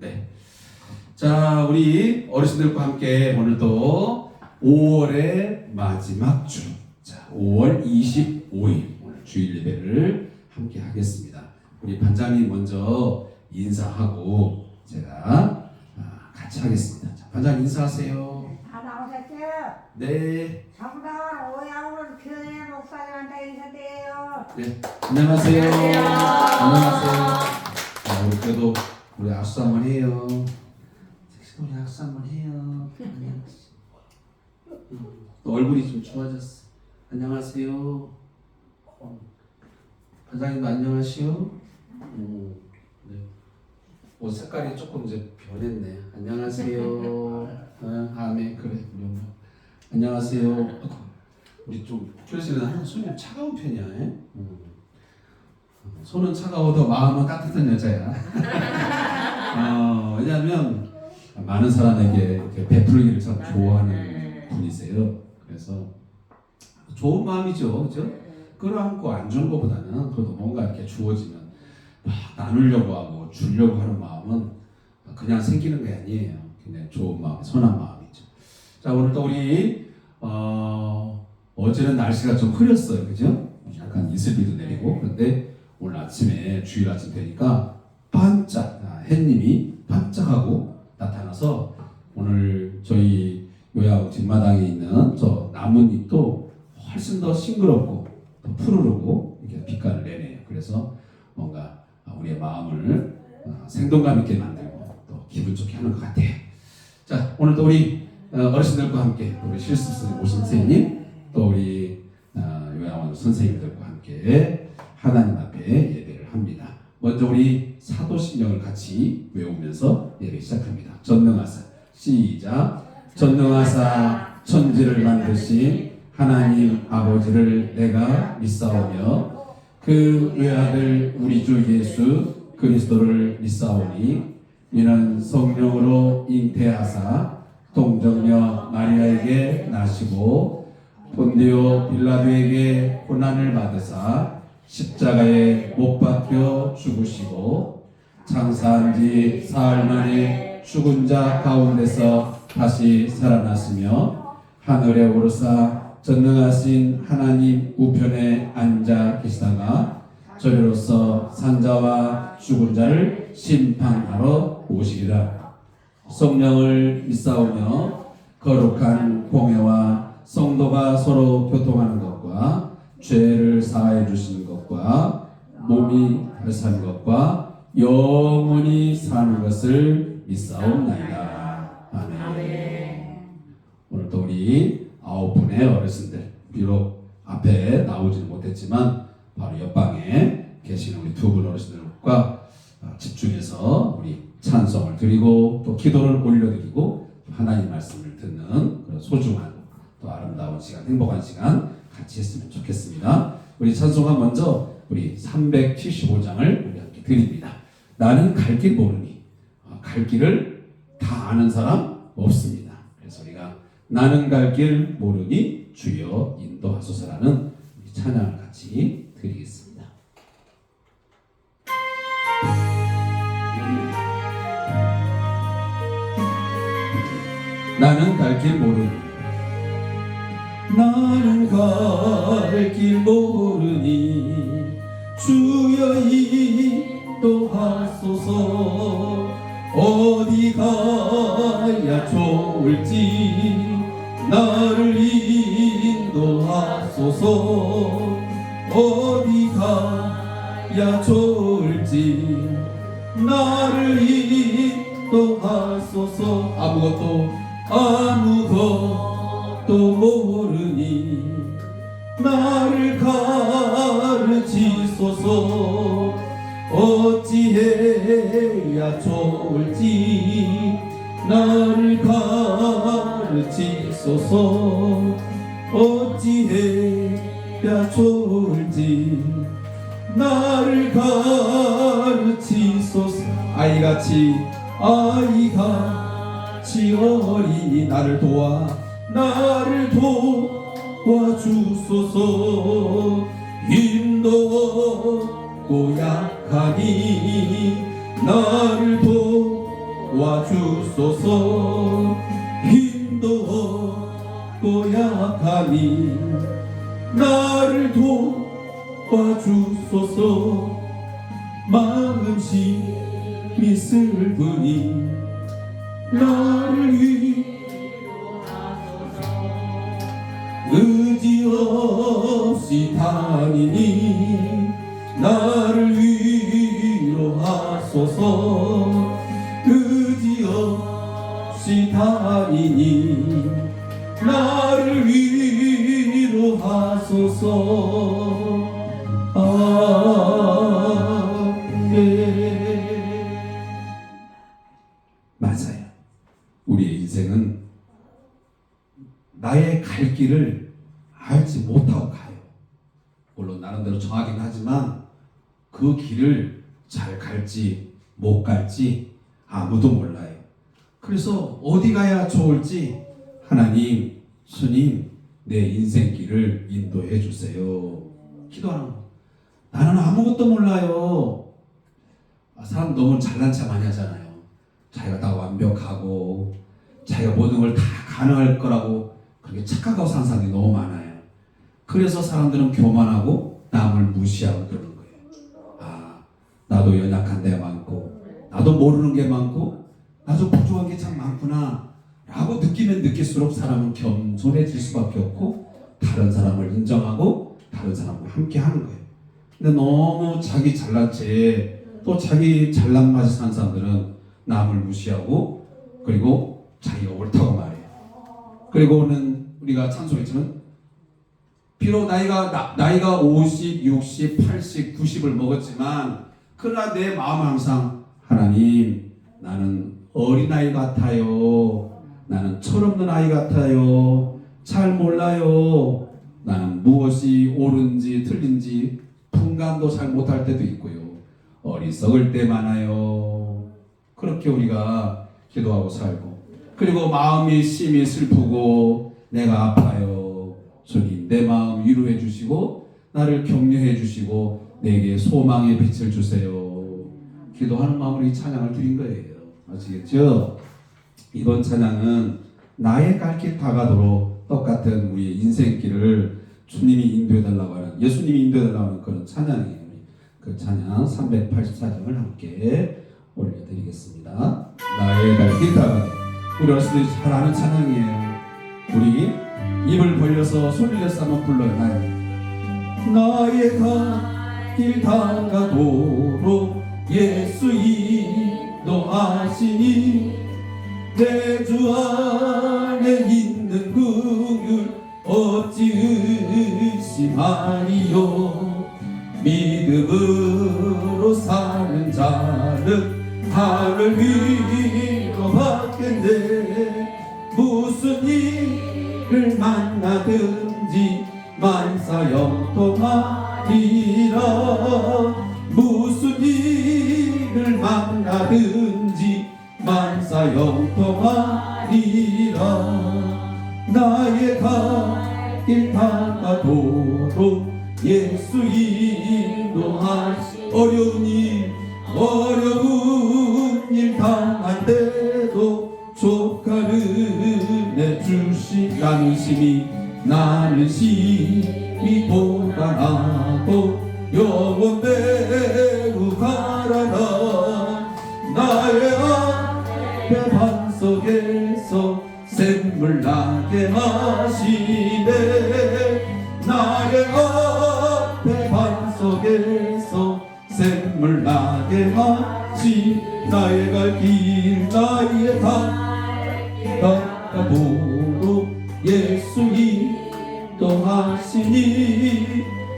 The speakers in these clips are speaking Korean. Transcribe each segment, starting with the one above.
네. 자, 우리 어르신들과 함께 오늘도 5월의 마지막 주, 자, 5월 25일 오늘 주일 예배를 함께 하겠습니다. 우리 반장님 먼저 인사하고 제가 같이 하겠습니다. 자, 반장 인사하세요. 다 나오셨죠? 네. 정다운 오야오는 교회 목사님한테 인사드려요. 네. 안녕하세요. 안녕하세요. 자, 우리 그래도 우리 악수 한번 해요. 우리 악수 한번 해요. 또 얼굴이 좀 좋아졌어. 안녕하세요. 반장님도 안녕하시오. 네. 옷 색깔이 조금 이제 변했네. 안녕하세요. 아멘. 그래. 안녕하세요. 우리 좀 교실은 손이 차가운 편이야. 손은 차가워도 마음은 따뜻한 여자야. 왜냐하면 많은 사람에게 이렇게 베풀기를 참 좋아하는 분이세요. 그래서 좋은 마음이죠, 그죠? 끌어안고 안 주는 것보다는 그래도 뭔가 이렇게 주어지면 막 나누려고 하고 주려고 하는 마음은 그냥 생기는 게 아니에요. 굉장히 좋은 마음, 선한 마음이죠. 자, 오늘 또 우리 어제는 날씨가 좀 흐렸어요, 그죠? 약간 이슬비도 내리고. 그런데 오늘 아침에 주일 아침 되니까 반짝 햇님이 반짝하고 나타나서 오늘 저희 요양 뒷마당에 있는 저 나뭇잎도 훨씬 더 싱그럽고 더 푸르르고 이렇게 빛깔을 내네요. 그래서 뭔가 우리의 마음을 생동감 있게 만들고 또 기분 좋게 하는 것 같아요. 자, 오늘도 우리 어르신들과 함께 우리 실습생 오신 선생님 또 우리 요양원 선생님들과 함께 하나님 앞에 예배를 합니다. 먼저 우리 사도신경을 같이 외우면서 예배 시작합니다. 전능하사 시작. 전능하사 천지를 만드신 하나님 아버지를 내가 믿사오며 그 외아들 우리 주 예수 그리스도를 믿사오니 이는 성령으로 잉태하사 동정녀 마리아에게 나시고 본디오 빌라도에게 고난을 받으사 십자가에 못 박혀 죽으시고 장사한 지 사흘 만에 죽은 자 가운데서 다시 살아났으며 하늘에 오르사 전능하신 하나님 우편에 앉아 계시다가 저리로서 산자와 죽은 자를 심판하러 오시리라. 성령을 믿사오며 거룩한 공회와 성도가 서로 교통하는 것과 죄를 사하여 주시는 것과 몸이 사는 것과 영원히 사는 것을 믿사옵나이다. 아멘. 오늘 또 우리 9분의 어르신들, 비록 앞에 나오지는 못했지만 바로 옆방에 계시는 우리 2분 어르신들과 집중해서 우리 찬송을 드리고 또 기도를 올려드리고 하나님 말씀을 듣는 그런 소중한 또 아름다운 시간, 행복한 시간 같이 했으면 좋겠습니다. 우리 찬송가 먼저 우리 375장을 우리 함께 드립니다. 나는 갈 길 모르니. 갈 길을 다 아는 사람 없습니다. 그래서 우리가 나는 갈 길 모르니 주여 인도하소서라는 찬양을 같이 드리겠습니다. 나는 갈 길 모르니 나는 갈 길 모르니 주여 인도하소서. 어디 가야 좋을지 나를 인도하소서. 어디 가야 좋을지 나를 인도하소서. 아무것도 모르니 나를 가르치소서. 어찌해야 좋을지 나를 가르치소서. 어찌해야 좋을지 나를 가르치소서. 아이같이 어린이 나를 도와주소서. 힘도 없고 약하니 나를 도와주소서. 힘도 없고 약하니 나를 도와주소서. 마음심이 슬프니 나를 의지 없이 다니니 나를 위로하소서. 의지 없이 다니니 나를 위로하소서. 맞아요. 우리의 인생은 나의 갈 길을 알지 못하고 가요. 물론 나름대로 정하긴 하지만 그 길을 잘 갈지 못 갈지 아무도 몰라요. 그래서 어디 가야 좋을지 하나님, 주님, 내 인생길을 인도해 주세요. 기도하는 거. 나는 아무것도 몰라요. 사람 너무 잘난 체 많이 하잖아요. 자기가 다 완벽하고 자기가 모든 걸 다 가능할 거라고 그렇게 착각하고 사는 사람들이 너무 많아요. 그래서 사람들은 교만하고 남을 무시하고 그러는 거예요. 아, 나도 연약한 데가 많고 나도 모르는 게 많고 나도 부족한 게 참 많구나 라고 느끼면 느낄수록 사람은 겸손해질 수밖에 없고 다른 사람을 인정하고 다른 사람과 함께 하는 거예요. 근데 너무 자기 잘난 체에 또 자기 잘난 맛에 사는 사람들은 남을 무시하고 그리고 자기가 옳다고 말해요. 그리고는 우리가 찬송했지만 비록 나이가 50, 60, 80, 90을 먹었지만 그러나 내 마음은 항상 하나님, 나는 어린아이 같아요. 나는 철없는 아이 같아요. 잘 몰라요. 나는 무엇이 옳은지 틀린지 분간도 잘 못할 때도 있고요. 어리석을 때 많아요. 그렇게 우리가 기도하고 살고 그리고 마음이 심히 슬프고 내가 아파요. 주님, 내 마음 위로해 주시고 나를 격려해 주시고 내게 소망의 빛을 주세요. 기도하는 마음으로 이 찬양을 드린 거예요. 아시겠죠? 이번 찬양은 나의 갈 길 다가도록 똑같은 우리의 인생길을 주님이 인도해달라고 하는, 예수님이 인도해달라고 하는 그런 찬양이에요. 그 찬양 384장을 함께 올려드리겠습니다. 나의 갈 길 다가도록. 우리 어르신들이 잘 아는 찬양이에요. 우리 입을 벌려서 소리를 내서 한번 불러요. 나의 갈 길 다가도록 예수 인도하시니 내 주 안에 있는 긍휼 어찌 의심하리요. 믿음으로 사는 자는 하늘 위로 받겠네. 무슨 일을 만나든지 만사형통하리라. 무슨 일을 만나든지 만사형통하리라. 나의 갈 길 다가도록 예수 인도하시. 어려운 일 당할 때도 족한 은혜 주시. 나는 심히 보관하고 영원 배우 가라나. 나의 앞에 반석에서 샘물 나게 하시네. 나의 앞에 반석에서 샘물 나게 하시. 나의 갈 길 나의 다가도록 예수 인도하시니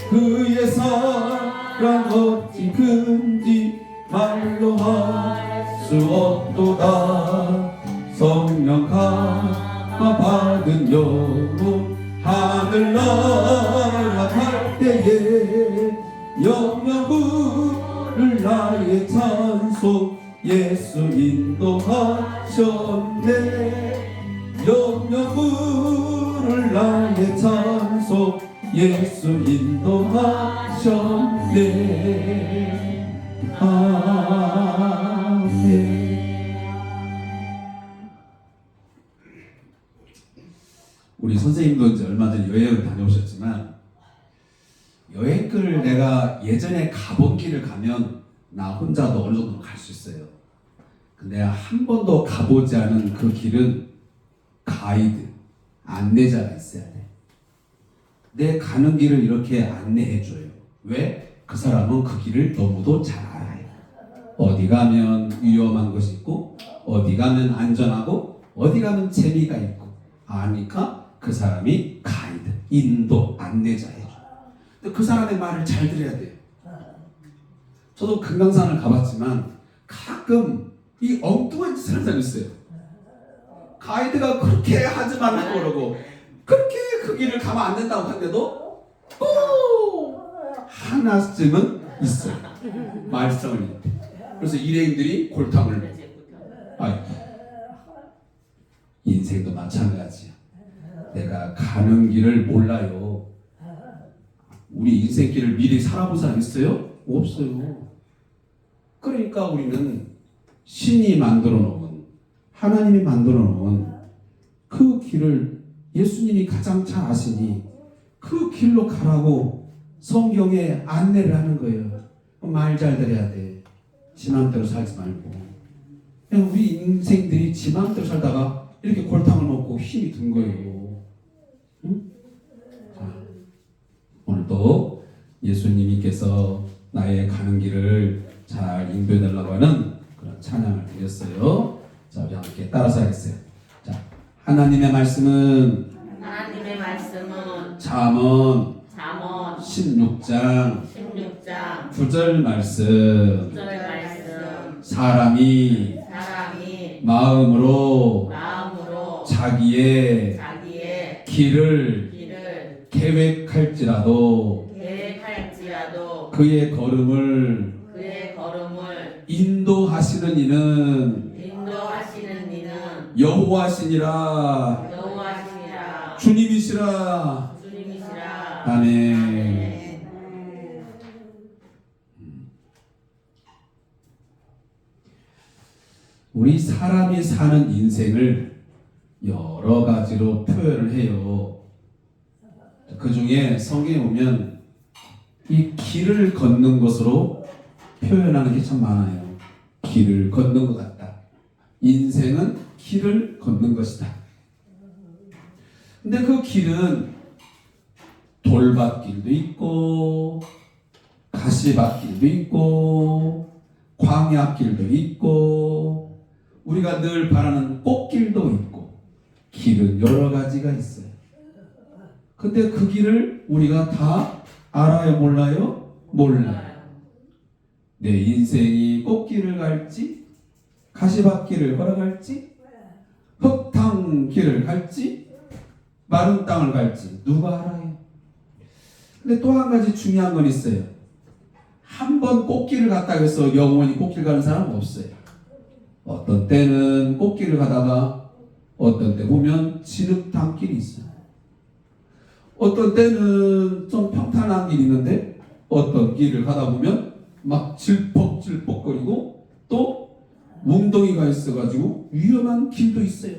그의 사랑 어찌 큰지 말로 할 수 없도다. 성령 감화 받은 영혼 하늘나라 갈 때에 영영 부를 나의 찬송 예수 인도하셨네. 영영 부를 나의 찬송 예수 인도하셨네. 아멘. 우리 선생님도 이제 얼마 전에 여행을 다녀오셨지만 여행을 내가 예전에 가본 길을 가면 나 혼자도 어느 정도 갈 수 있어요. 근데 한 번도 가보지 않은 그 길은 가이드, 안내자가 있어야 돼. 내 가는 길을 이렇게 안내해줘요. 왜? 그 사람은 그 길을 너무도 잘 알아요. 어디 가면 위험한 것이 있고 어디 가면 안전하고 어디 가면 재미가 있고 아니까 그 사람이 가이드, 인도, 안내자예요. 근데 그 사람의 말을 잘 들어야 돼요. 저도 금강산을 가봤지만 가끔 이 엉뚱한 짓을 하는 사람이 있어요. 가이드가 그렇게 하지 말라고 그러고 그렇게 그 길을 가면 안 된다고 하는데도 하나쯤은 있어요. 말썽을. 그래서 일행들이 골탕을 먹고. 인생도 마찬가지야. 내가 가는 길을 몰라요. 우리 인생길을 미리 살아본 사람 있어요? 없어요. 그러니까 우리는 신이 만들어 놓은, 하나님이 만들어 놓은 그 길을 예수님이 가장 잘 아시니 그 길로 가라고 성경에 안내를 하는 거예요. 말 잘 들어야 돼. 지 맘대로 살지 말고. 그냥 우리 인생들이 지 맘대로 살다가 이렇게 골탕을 먹고 힘이 든 거예요. 응? 자, 오늘도 예수님께서 나의 가는 길을 잘 인도해달라고 하는 그런 찬양을 드렸어요. 자, 우리 함께 따라서 하겠어요. 자, 하나님의 말씀은 잠언 16장 9절 말씀 사람이 마음으로 자기의 길을 계획할지라도 그의 걸음을 인도하시는 이는 여호와시니라 주님이시라. 아멘. 우리 사람이 사는 인생을 여러 가지로 표현을 해요. 그 중에 성경에 보면 이 길을 걷는 것으로 표현하는 게 참 많아요. 길을 걷는 것 같다. 인생은 길을 걷는 것이다. 근데 그 길은 돌밭길도 있고 가시밭길도 있고 광야길도 있고 우리가 늘 바라는 꽃길도 있고 길은 여러 가지가 있어요. 근데 그 길을 우리가 다 알아요? 몰라요? 몰라요. 내 인생이 꽃길을 갈지 가시밭길을 걸어갈지 흙탕길을 갈지 마른 땅을 갈지 누가 알아요? 근데 또 한 가지 중요한 건 있어요. 한 번 꽃길을 갔다고 해서 영원히 꽃길 가는 사람은 없어요. 어떤 때는 꽃길을 가다가 어떤 때 보면 진흙탕길이 있어요. 어떤 때는 좀 평탄한 길이 있는데 어떤 길을 가다 보면 막 질퍽질퍽거리고 또 웅덩이가 있어가지고 위험한 길도 있어요.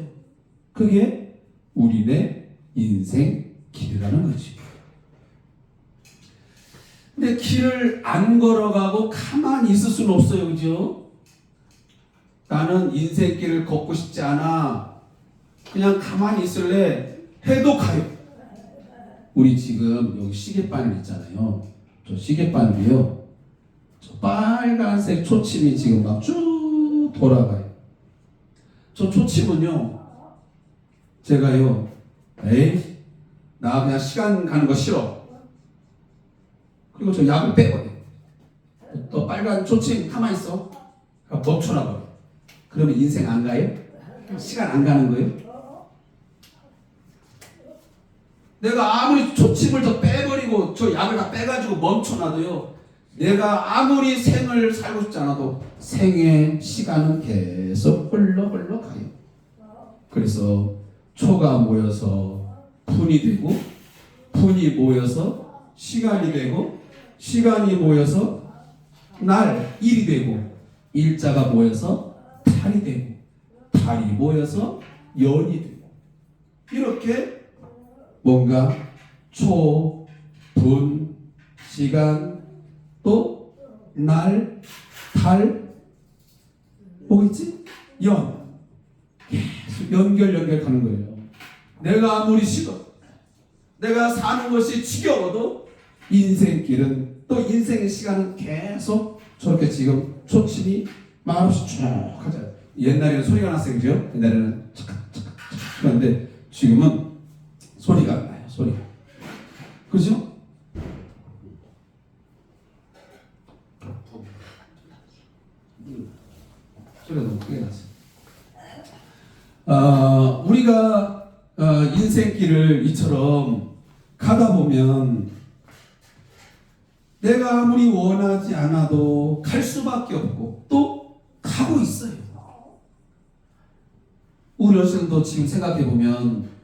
그게 우리네 인생 길이라는 거지. 근데 길을 안 걸어가고 가만히 있을 수는 없어요. 그죠? 나는 인생길을 걷고 싶지 않아. 그냥 가만히 있을래. 해도 가요. 우리 지금 여기 시계바늘 있잖아요. 저 시계바늘이요. 저 빨간색 초침이 지금 막 쭉 돌아가요. 저 초침은요. 제가요. 에이, 나 그냥 시간 가는 거 싫어. 그리고 저 약을 빼거든. 또 빨간 초침 가만히 있어. 멈춰놔버려. 그러면 인생 안 가요? 시간 안 가는 거예요? 내가 아무리 초침을 더 빼버리고 저 약을 다 빼가지고 멈춰놔도요. 내가 아무리 생을 살고 싶지 않아도 생의 시간은 계속 흘러 가요. 그래서 초가 모여서 분이 되고 분이 모여서 시간이 되고 시간이 모여서 날 일이 되고 일자가 모여서 달이 되고 달이 모여서 연이 되고 이렇게 뭔가 초, 분, 시간, 또 날, 달, 뭐겠지? 연. 계속 연결 가는 거예요. 내가 아무리 싫어, 내가 사는 것이 지겨워도 인생길은, 또 인생의 시간은 계속 저렇게 지금 초침이 말없이 쭉 하자. 옛날에는 소리가 났어요, 그죠? 옛날에는 착착착착 하는데 지금은 소리가 안 나요. 소리가. 그죠? 소리가 너무 크게 났어요. 우리가 인생길을 이처럼 가다 보면 내가 아무리 원하지 않아도 갈 수밖에 없고 또 가고 있어요. 우리 어르신도 지금 생각해 보면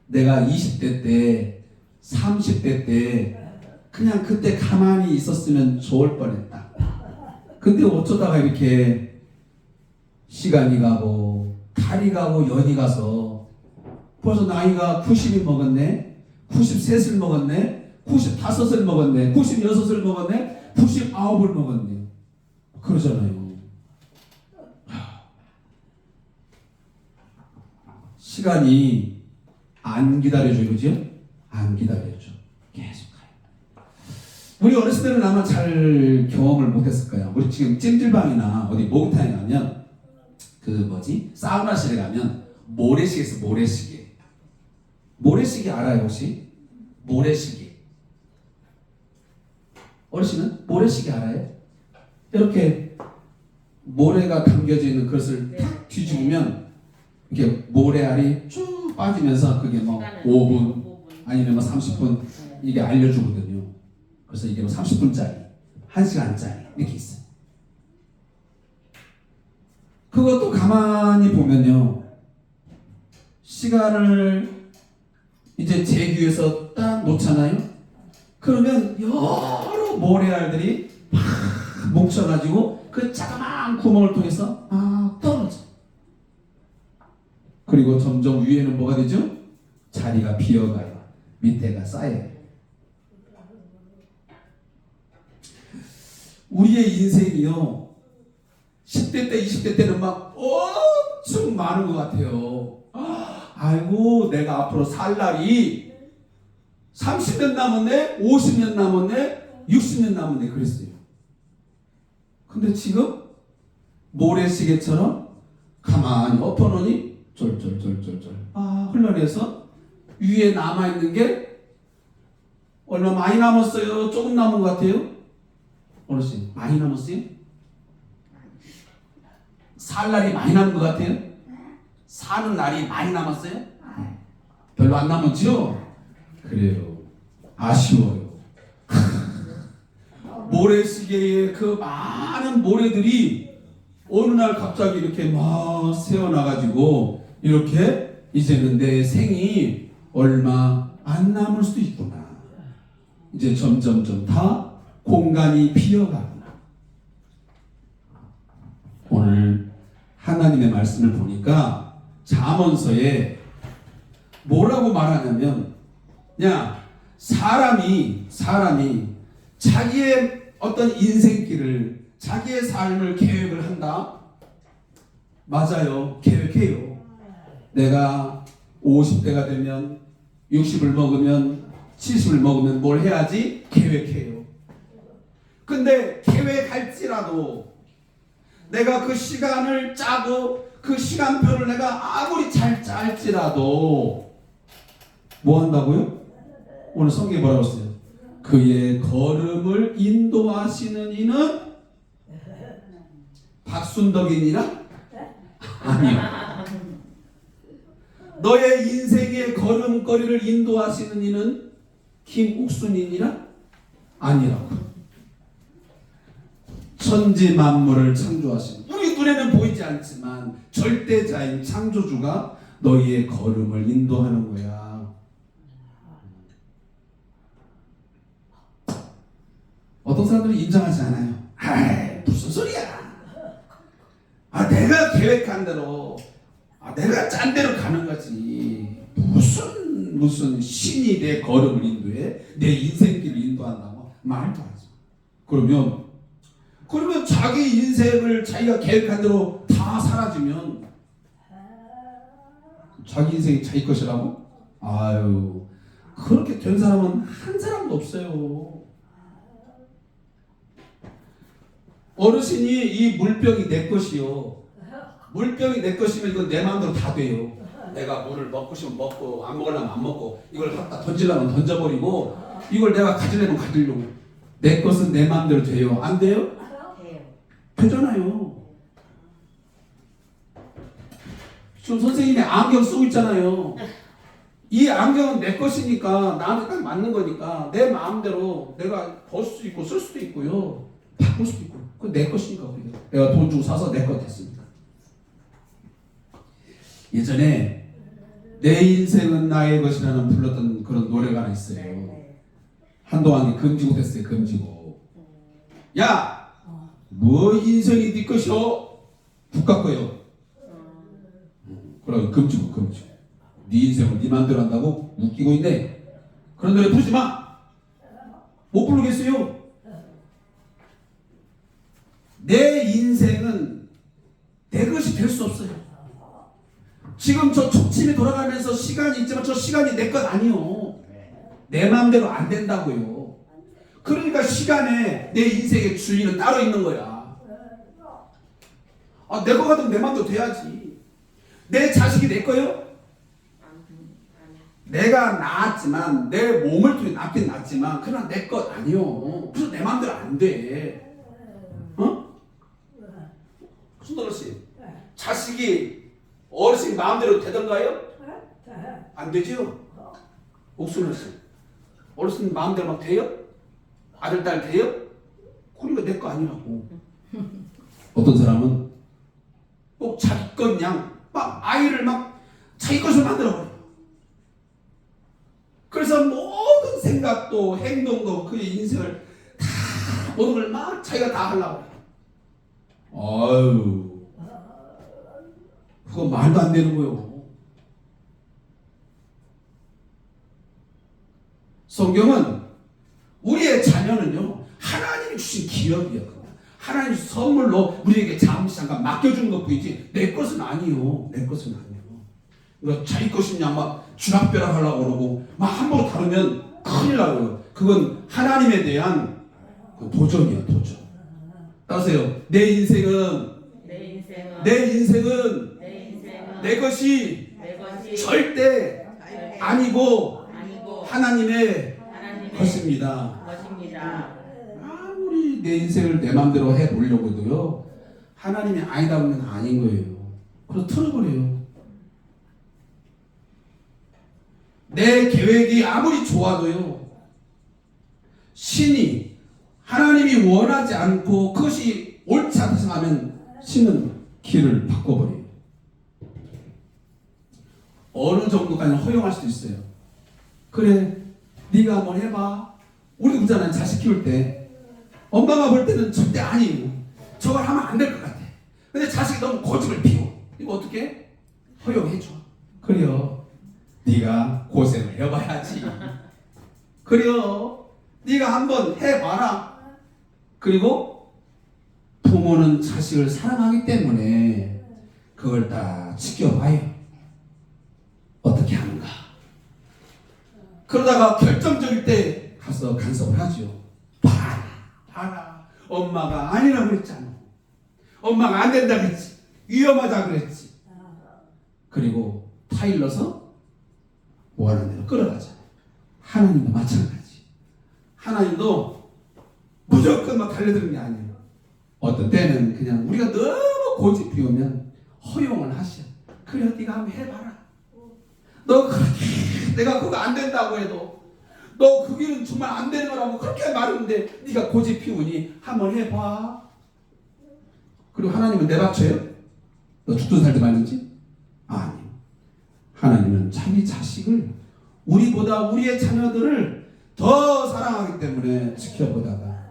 내가 20대 때, 30대 때 그냥 그때 가만히 있었으면 좋을 뻔했다. 근데 어쩌다가 이렇게 시간이 가고 달이 가고 연이 가서 벌써 나이가 90이 먹었네, 93을 먹었네, 95을 먹었네, 96을 먹었네, 99을 먹었네. 그러잖아요. 시간이 안 기다려줘요, 그죠? 안 기다려줘. 계속 가요. 우리 어렸을 때는 아마 잘 경험을 못했을 거예요. 우리 지금 찜질방이나 어디 목욕탕에 가면 사우나실에 가면 모래시계 있어, 모래시계. 모래시계 알아요, 혹시? 모래시계. 어르신은 모래시계 알아요? 이렇게 모래가 담겨져 있는 그것을 탁 뒤집으면 이렇게 모래알이 쭉 빠지면서 그게 뭐 5분 아니면 뭐 30분 이게 알려주거든요. 그래서 이게 뭐 30분짜리, 1시간짜리 이렇게 있어요. 그것도 가만히 보면요, 시간을 이제 제규에서 딱 놓잖아요. 그러면 여러 모래알들이 막 뭉쳐가지고 그 자그마한 구멍을 통해서 막 떨어져. 그리고 점점 위에는 뭐가 되죠? 자리가 비어가요. 밑에가 쌓여요. 우리의 인생이요, 10대 때, 20대 때는 막 엄청 많은 것 같아요. 아이고, 내가 앞으로 살 날이 30년 남았네, 50년 남았네, 60년 남았네, 그랬어요. 근데 지금 모래시계처럼 가만히 엎어놓으니 쫄쫄쫄쫄쫄 흘러내서 위에 남아있는 게 얼마 많이 남았어요? 조금 남은 것 같아요? 어르신, 많이 남았어요? 살 날이 많이 남은 것 같아요? 사는 날이 많이 남았어요? 별로 안 남았죠? 그래요. 아쉬워요. 모래시계에 그 많은 모래들이 어느 날 갑자기 이렇게 막 새어나가지고 이렇게 이제는 내 생이 얼마 안 남을 수도 있구나. 이제 점점점 다 공간이 비어가구나. 오늘 하나님의 말씀을 보니까 잠언서에 뭐라고 말하냐면, 야, 사람이 자기의 어떤 인생길을, 자기의 삶을 계획을 한다. 맞아요. 계획해요. 내가 50대가 되면, 60을 먹으면, 70을 먹으면 뭘 해야지? 계획해요. 근데 계획할지라도 내가 그 시간을 짜고 그 시간표를 내가 아무리 잘 짤지라도 뭐 한다고요? 오늘 성경에 뭐라고 했어요? 그의 걸음을 인도하시는 이는 박순덕이니라? 아니요. 너의 인생의 걸음걸이를 인도하시는 이는 김옥순이니라? 아니라고. 천지 만물을 창조하신, 우리 눈에는 보이지 않지만 절대자인 창조주가 너희의 걸음을 인도하는 거야. 어떤 사람들은 인정하지 않아요. 아이, 무슨 소리야. 내가 계획한 대로, 내가 짠 대로 가는 거지. 무슨 무슨 신이 내 걸음을 인도해? 내 인생길을 인도한다고? 말도 하지. 그러면 자기 인생을 자기가 계획한 대로 다 사라지면 자기 인생이 자기 것이라고? 아유, 그렇게 된 사람은 한 사람도 없어요. 어르신이 이 물병이 내 것이요. 물병이 내 것이면 이건 내 마음대로 다 돼요. 내가 물을 먹고 싶으면 먹고 안 먹으려면 안 먹고 이걸 갖다 던지려면 던져버리고 이걸 내가 가지려면 가지려고. 내 것은 내 마음대로 돼요. 안 돼요? 되잖아요. 지금 선생님이 안경 쓰고 있잖아요. 이 안경은 내 것이니까 나한테 딱 맞는 거니까 내 마음대로 내가 벗을 수도 있고 쓸 수도 있고요. 바꿀 수도 있고. 그건 내 것이니까 우리가. 내가 돈 주고 사서 내 것 됐습니다. 예전에 내 인생은 나의 것이라는 불렀던 그런 노래가 하나 있어요. 한동안 금지곡 됐어요. 금지곡. 야! 뭐 인생이 네 것이요? 국가 거요. 그러고 금지곡. 네 인생을 네 맘대로 한다고 웃기고 있네. 그런 노래 부르지 마. 못 부르겠어요. 내 인생은 내 것이 될 수 없어요. 지금 저 초침이 돌아가면서 시간이 있지만 저 시간이 내 것 아니요. 내 마음대로 안 된다고요. 그러니까 시간에 내 인생의 주인은 따로 있는 거야. 내 거 같으면 내 마음대로 돼야지. 내 자식이 내 거요? 내가 낳았지만 내 몸을 통해 낳긴 낳았지만 그러나 내 것 아니요. 그래서 내 마음대로 안 돼. 순돌씨 자식이 어르신 마음대로 되던가요? 안 되죠? 옥순씨 어르신 마음대로 막 돼요? 아들 딸 돼요? 그러니까 내 거 아니라고. 어떤 사람은 꼭 자기 것 그냥 막 아이를 막 자기 것을 만들어버려요. 그래서 모든 생각도 행동도 그의 인생을 다 모든 걸 막 자기가 다 하려고 해요. 아유, 그거 말도 안 되는 거예요. 성경은 우리의 자녀는요 하나님이 주신 기업이에요. 하나님 선물로 우리에게 잠시 잠깐 맡겨주는 것 뿐이지 내 것은 아니요. 내 것은 아니요. 그러니까 자기 것이냐 막 주락벼락 하려고 그러고 막 함부로 다루면 큰일 나고요. 그건 하나님에 대한 도전이야. 도전. 따세요. 내 인생은 내 것이 절대 아니고 하나님의 것입니다. 아무리 내 인생을 내 마음대로 해보려고 해도요 하나님이 아니다 보면 아닌 거예요. 그래서 틀어버려요. 내 계획이 아무리 좋아도요 신이 하나님이 원하지 않고 그것이 옳지 않다 생각하면 신은 길을 바꿔버려요. 어느 정도까지는 허용할 수도 있어요. 그래 네가 한번 해봐. 우리도 그러잖아요. 자식 키울 때 엄마가 볼 때는 절대 아니에요. 저걸 하면 안 될 것 같아. 근데 자식이 너무 고집을 피워. 이거 어떻게? 허용해줘. 그래요. 네가 고생을 해봐야지. 그래요. 네가 한번 해봐라. 그리고 부모는 자식을 사랑하기 때문에 그걸 다 지켜봐요. 어떻게 하는가. 그러다가 결정적일 때 가서 간섭을 하죠. 봐라. 엄마가 아니라고 그랬잖아. 엄마가 안 된다 그랬지. 위험하다 그랬지. 그리고 타일러서 원하는 대로 끌어가잖아요. 하나님도 마찬가지. 하나님도 무조건 막 달려드는 게 아니에요. 어떤 때는 그냥 우리가 너무 고집 피우면 허용을 하셔. 그래 네가 한번 해봐라. 너 그렇게 내가 그거 안 된다고 해도 너 그 길은 정말 안 되는 거라고 그렇게 말하는데 네가 고집 피우니 한번 해봐. 그리고 하나님은 내박쳐요? 너 죽든 살든 말든지? 아니요. 하나님은 자기 자식을 우리보다 우리의 자녀들을 더 사랑하기 때문에 지켜보다가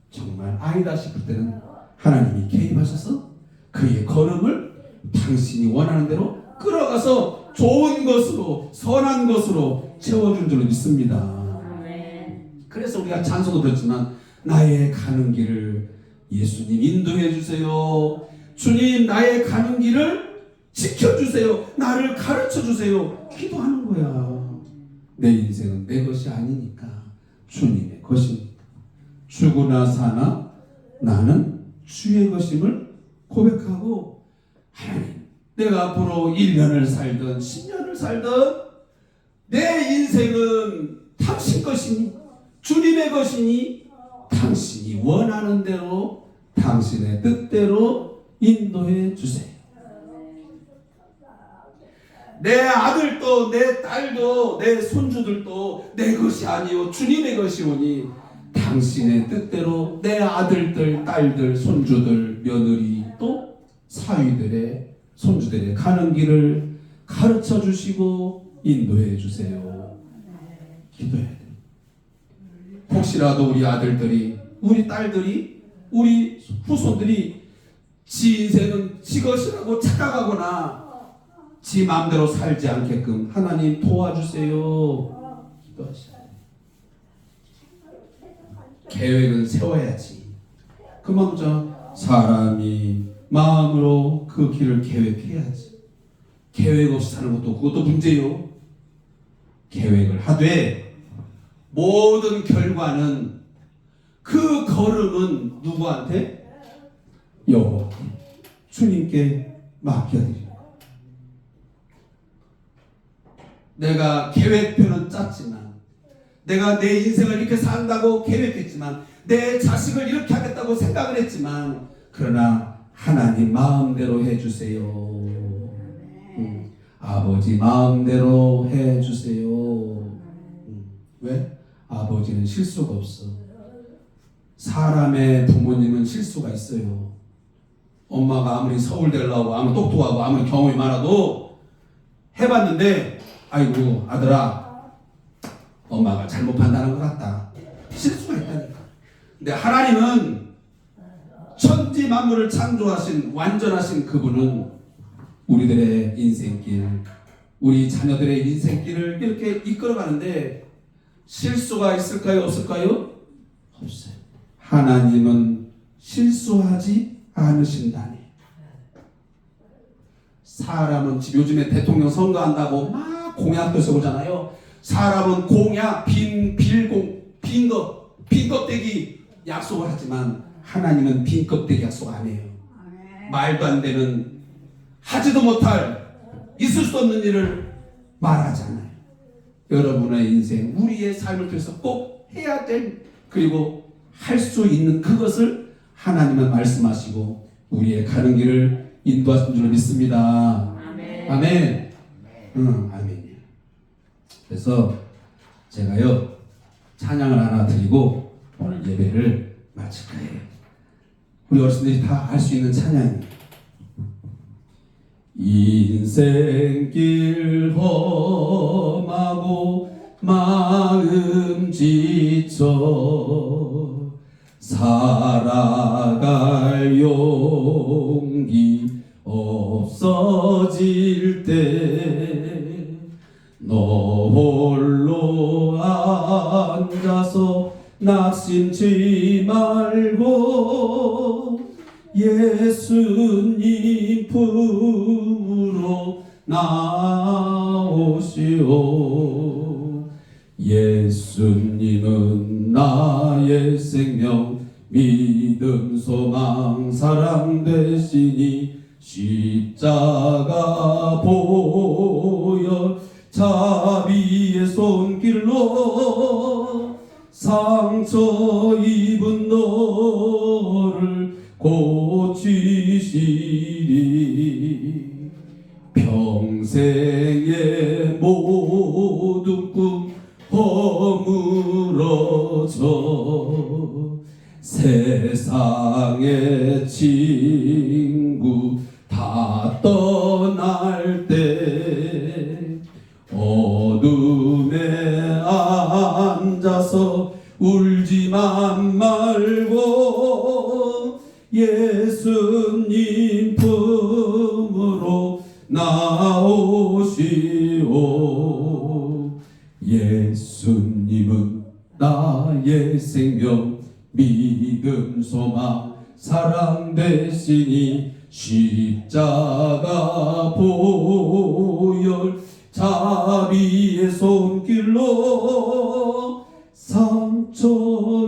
정말 아니다 싶을 때는 하나님이 개입하셔서 그의 걸음을 당신이 원하는 대로 끌어가서 좋은 것으로 선한 것으로 채워준 줄로 믿습니다. 아멘. 그래서 우리가 찬송도 들었지만 나의 가는 길을 예수님 인도해 주세요. 주님 나의 가는 길을 지켜주세요. 나를 가르쳐 주세요. 기도하는 거야. 내 인생은 내 것이 아니니까 주님의 것이니까. 죽으나 사나 나는 주의 것임을 고백하고 하나님 내가 앞으로 1년을 살든 10년을 살든 내 인생은 당신 것이니 주님의 것이니 당신이 원하는 대로 당신의 뜻대로 인도해 주세요. 내 아들도 내 딸도 내 손주들도 내 것이 아니요 주님의 것이오니 당신의 뜻대로 내 아들들 딸들 손주들 며느리 또 사위들의 손주들의 가는 길을 가르쳐 주시고 인도해 주세요. 기도해야 돼요. 혹시라도 우리 아들들이 우리 딸들이 우리 후손들이 지 인생은 지 것이라고 착각하거나 지 마음대로 살지 않게끔 하나님 도와주세요. 기도하시라. 계획은 세워야지. 그만두자. 사람이 마음으로 그 길을 계획해야지. 계획 없이 사는 것도 그것도 문제요. 계획을 하되 모든 결과는 그 걸음은 누구한테? 여호와 주님께 맡겨드리고 내가 계획표는 짰지만 내가 내 인생을 이렇게 산다고 계획했지만 내 자식을 이렇게 하겠다고 생각을 했지만 그러나 하나님 마음대로 해주세요. 아버지 마음대로 해주세요. 왜? 아버지는 실수가 없어. 사람의 부모님은 실수가 있어요. 엄마가 아무리 서울대 나오고 아무리 똑똑하고 아무리 경험이 많아도 해봤는데 아이고 아들아 엄마가 잘못 판단한 것 같다. 실수가 있다니까. 근데 하나님은 천지 만물을 창조하신 완전하신 그분은 우리들의 인생길 우리 자녀들의 인생길을 이렇게 이끌어가는데 실수가 있을까요? 없을까요? 없어요. 하나님은 실수하지 않으신다니. 사람은 요즘에 대통령 선거한다고 막 공약도 세우잖아요. 사람은 공약, 빈 껍데기 약속을 하지만 하나님은 빈 껍데기 약속 안 해요. 말도 안 되는 하지도 못할 있을 수 없는 일을 말하잖아요. 여러분의 인생, 우리의 삶을 통해서 꼭 해야 될 그리고 할 수 있는 그것을 하나님은 말씀하시고 우리의 가는 길을 인도하신 줄 믿습니다. 아멘. 아멘. 아멘이에요. 그래서 제가요 찬양을 하나 드리고 오늘 예배를 마칠 거예요. 우리 어르신들이 다 알 수 있는 찬양이에요. 인생길 험하고 마음 지쳐 살아갈 용기 없어질 때 너 홀로 앉아서 낙심치 말고 예수님 품으로 나오시오. 예수님은 나의 생명 믿음 소망 사랑 되시니 십자가 보혈 자비의 손길로 상처 입은 너를 고치시리. 평생의 모든 꿈 허물어져 세상의 친구 다 떠날 때 어둠에 앉아서 울지만 말고 예수님 품으로 나오시오. 예수님은 나의 생명, 믿음, 소망, 사랑 되시니 십자가 보혈 자비의 손길로 상처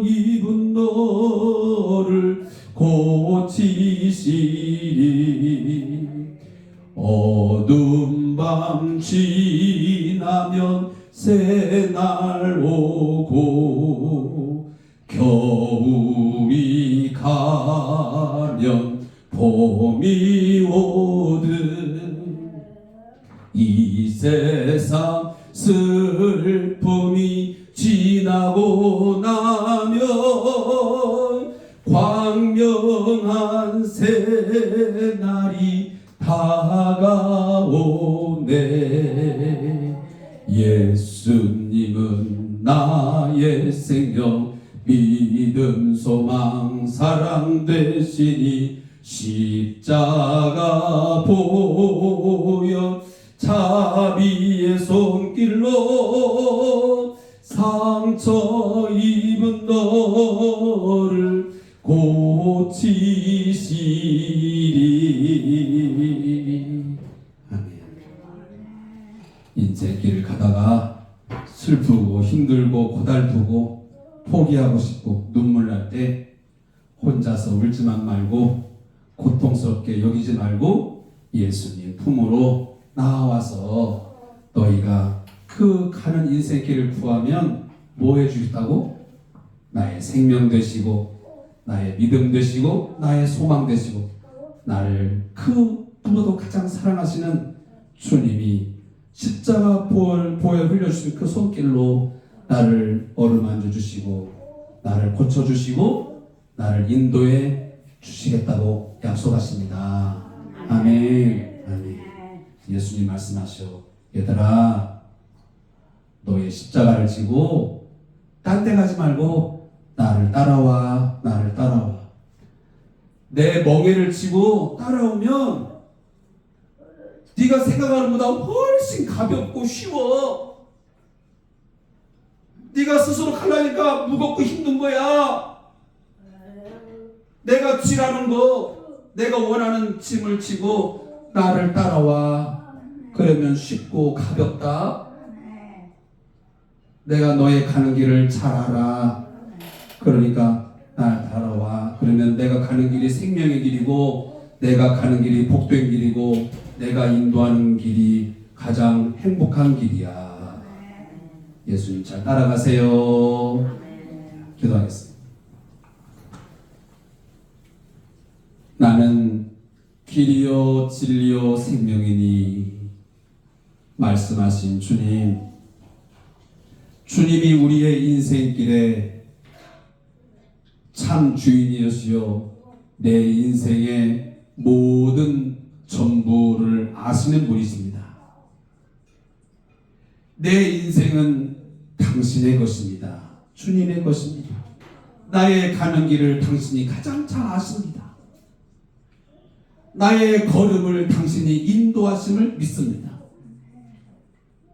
입은 너를 고치시리. 어두운 밤 지나면 새날 오고 겨울이 가면 봄이 오듯 이 세상 슬픔이 지나고 나면 광명한 새날이 다가오네. 예수님은 나의 생명, 믿음, 소망, 사랑 되시니 십자가 보혈 자비의 손길로 상처 입은 너를 고치시리. 아멘. 인생길을 가다가 슬프고 힘들고 고달프고 포기하고 싶고 눈물 날 때 혼자서 울지만 말고 고통스럽게 여기지 말고 예수님 품으로 나와서 너희가 그 가는 인생길을 구하면 뭐 해주겠다고? 나의 생명 되시고 나의 믿음 되시고 나의 소망 되시고 나를 그 누구도 가장 사랑하시는 주님이 십자가 보혈 흘려주신 그 손길로 나를 어루만져 주시고 나를 고쳐주시고 나를 인도해 주시겠다고 약속하십니다. 아멘. 아멘. 예수님 말씀하셔. 얘들아, 너의 십자가를 지고 딴 데 가지 말고 나를 따라와. 나를 따라와. 내 멍에를 지고 따라오면 네가 생각하는 것보다 훨씬 가볍고 쉬워. 네가 스스로 가려니까 무겁고 힘든 거야. 내가 지라는 거, 내가 원하는 짐을 지고 나를 따라와. 그러면 쉽고 가볍다. 내가 너의 가는 길을 잘 알아. 그러니까 날 따라와. 그러면 내가 가는 길이 생명의 길이고 내가 가는 길이 복된 길이고 내가 인도하는 길이 가장 행복한 길이야. 예수님 잘 따라가세요. 기도하겠습니다. 나는 길이요 진리요 생명이니 말씀하신 주님, 주님이 우리의 인생길에 참 주인이시여 내 인생의 모든 전부를 아시는 분이십니다. 내 인생은 당신의 것입니다. 주님의 것입니다. 나의 가는 길을 당신이 가장 잘 아십니다. 나의 걸음을 당신이 인도하심을 믿습니다.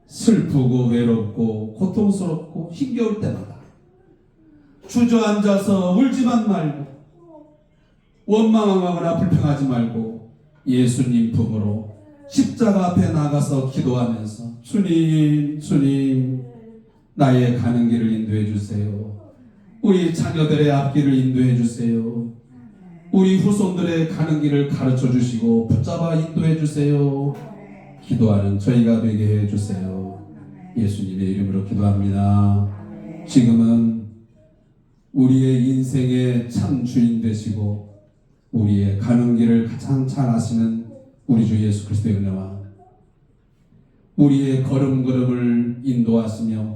슬프고 외롭고 고통스럽고 힘겨울 때마다 주저앉아서 울지만 말고 원망하거나 불평하지 말고 예수님 품으로 십자가 앞에 나가서 기도하면서 주님, 주님, 나의 가는 길을 인도해 주세요. 우리 자녀들의 앞길을 인도해 주세요. 우리 후손들의 가는 길을 가르쳐 주시고 붙잡아 인도해 주세요. 기도하는 저희가 되게 해 주세요. 예수님의 이름으로 기도합니다. 지금은 우리의 인생의 참 주인 되시고 우리의 가는 길을 가장 잘 아시는 우리 주 예수 그리스도의 은혜와 우리의 걸음걸음을 인도하시며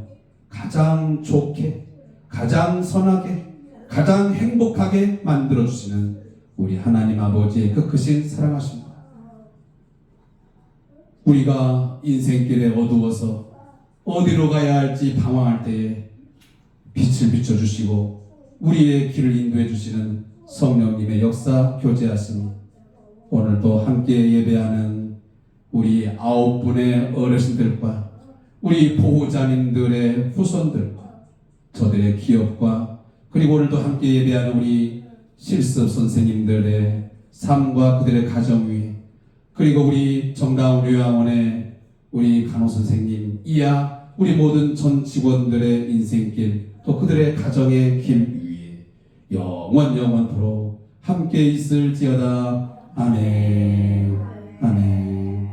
가장 좋게, 가장 선하게, 가장 행복하게 만들어주시는 우리 하나님 아버지의 그 크신 사랑하십니다. 우리가 인생길에 어두워서 어디로 가야 할지 방황할 때에 빛을 비춰주시고 우리의 길을 인도해 주시는 성령님의 역사 교제하시니 오늘도 함께 예배하는 우리 9분의 어르신들과 우리 보호자님들의 후손들, 저들의 기업과 그리고 오늘도 함께 예배하는 우리 실습 선생님들의 삶과 그들의 가정 위에, 그리고 우리 정다운 요양원의 우리 간호 선생님 이하 우리 모든 전 직원들의 인생길, 또 그들의 가정의 길 위에 영원토록 함께 있을지어다. 아멘. 아멘.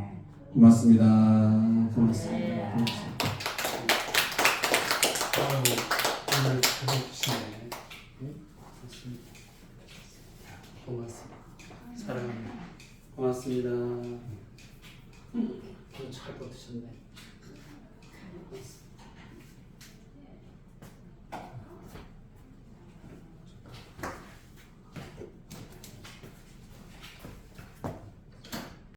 고맙습니다. 고맙습니다. 오늘 잘해주시네. 고맙습니다. 사랑합니다. 고맙습니다. 잘 버티셨네. 고맙습니다.